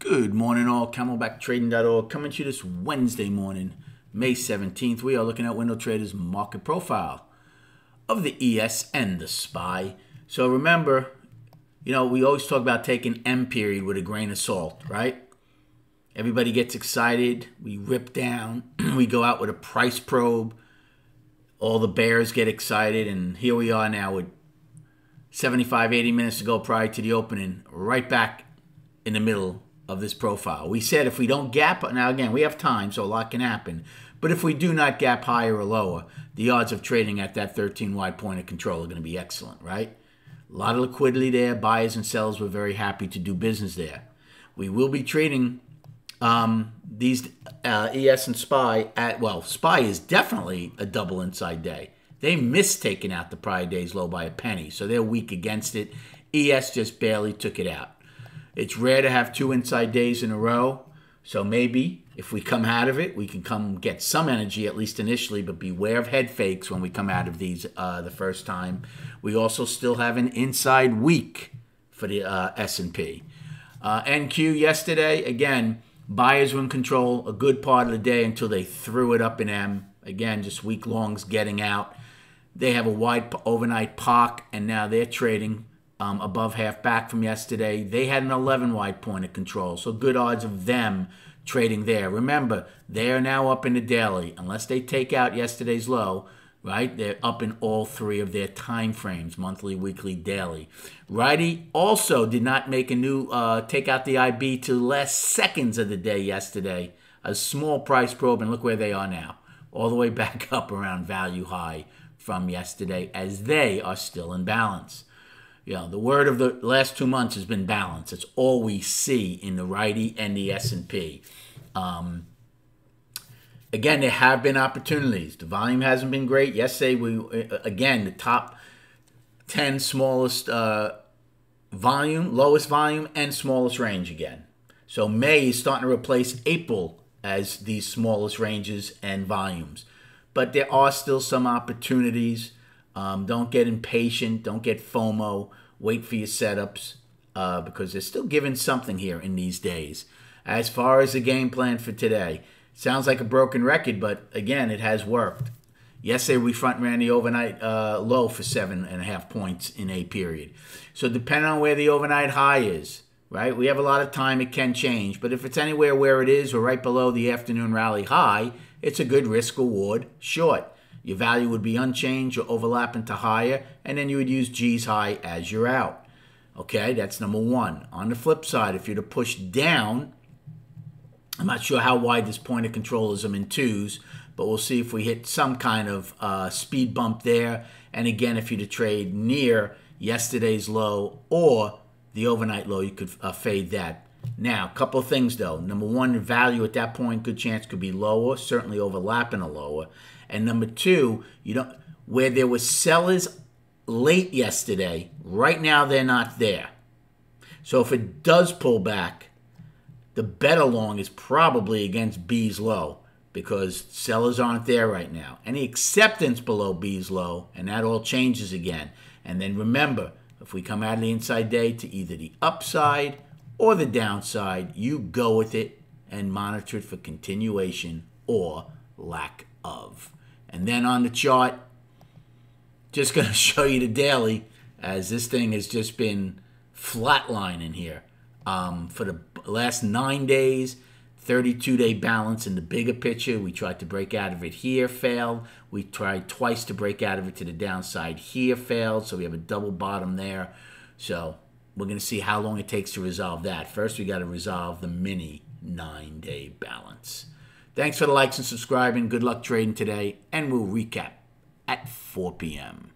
Good morning, all. CamelbackTrading.org coming to you this Wednesday morning, May 17th. We are looking at Window Trader's market profile of the ES and the SPY. So remember, we always talk about taking M period with a grain of salt, right? Everybody gets excited. We rip down. We go out with a price probe. All the bears get excited. And here we are now with 75, 80 minutes to go prior to the opening, right back in the middle of this profile. We said if we don't gap, now again, we have time, so a lot can happen. But if we do not gap higher or lower, the odds of trading at that 13-wide point of control are going to be excellent, right? A lot of liquidity there. Buyers and sellers were very happy to do business there. We will be trading these ES and SPY at, well, SPY is definitely a double inside day. They missed taking out the prior day's low by a penny, so they're weak against it. ES just barely took it out. It's rare to have two inside days in a row, so maybe if we come out of it, we can come get some energy, at least initially, but beware of head fakes when we come out of these the first time. We also still have an inside week for the S&P. NQ yesterday, again, buyers were in control a good part of the day until they threw it up in M. Again, just week longs getting out. They have a wide overnight POC, and now they're trading above half back from yesterday. They had an 11-wide point of control, so good odds of them trading there. Remember, they are now up in the daily. Unless they take out yesterday's low, right? They're up in all three of their time frames, monthly, weekly, daily. Righty also did not make a new take out the IB to the last seconds of the day yesterday. A small price probe, and look where they are now. All the way back up around value high from yesterday, as they are still in balance. The word of the last 2 months has been balance. It's all we see in the righty and the S&P. Again, there have been opportunities. The volume hasn't been great. Yesterday, again, the top 10 smallest volume, lowest volume, and smallest range again. So May is starting to replace April as these smallest ranges and volumes. But there are still some opportunities. Don't get impatient. Don't get FOMO. Wait for your setups because they're still giving something here in these days. As far as the game plan for today, sounds like a broken record, but again, it has worked. Yesterday, we front ran the overnight low for 7.5 points in a period. So depending on where the overnight high is, right, we have a lot of time. It can change. But if it's anywhere where it is or right below the afternoon rally high, it's a good risk-reward short. Your value would be unchanged or overlapping to higher, and then you would use G's high as you're out. Okay, that's number one. On the flip side, if you're to push down, I'm not sure how wide this point of control is. I'm in twos, but we'll see if we hit some kind of speed bump there. And again, if you're to trade near yesterday's low or the overnight low, you could fade that. Now, a couple of things, though. Number one, the value at that point, good chance could be lower, certainly overlapping a lower. And number two, where there were sellers late yesterday, right now they're not there. So if it does pull back, the bet along is probably against B's low because sellers aren't there right now. Any acceptance below B's low, and that all changes again. And then remember, if we come out of the inside day to either the upside or the downside, you go with it and monitor it for continuation or lack of. And then on the chart, just going to show you the daily, as this thing has just been flatlining here. For the last 9 days, 32-day balance in the bigger picture. We tried to break out of it here, failed. We tried twice to break out of it to the downside here, failed. So we have a double bottom there. So we're going to see how long it takes to resolve that. First, we got to resolve the mini 9-day balance. Thanks for the likes and subscribing. Good luck trading today, and we'll recap at 4 p.m.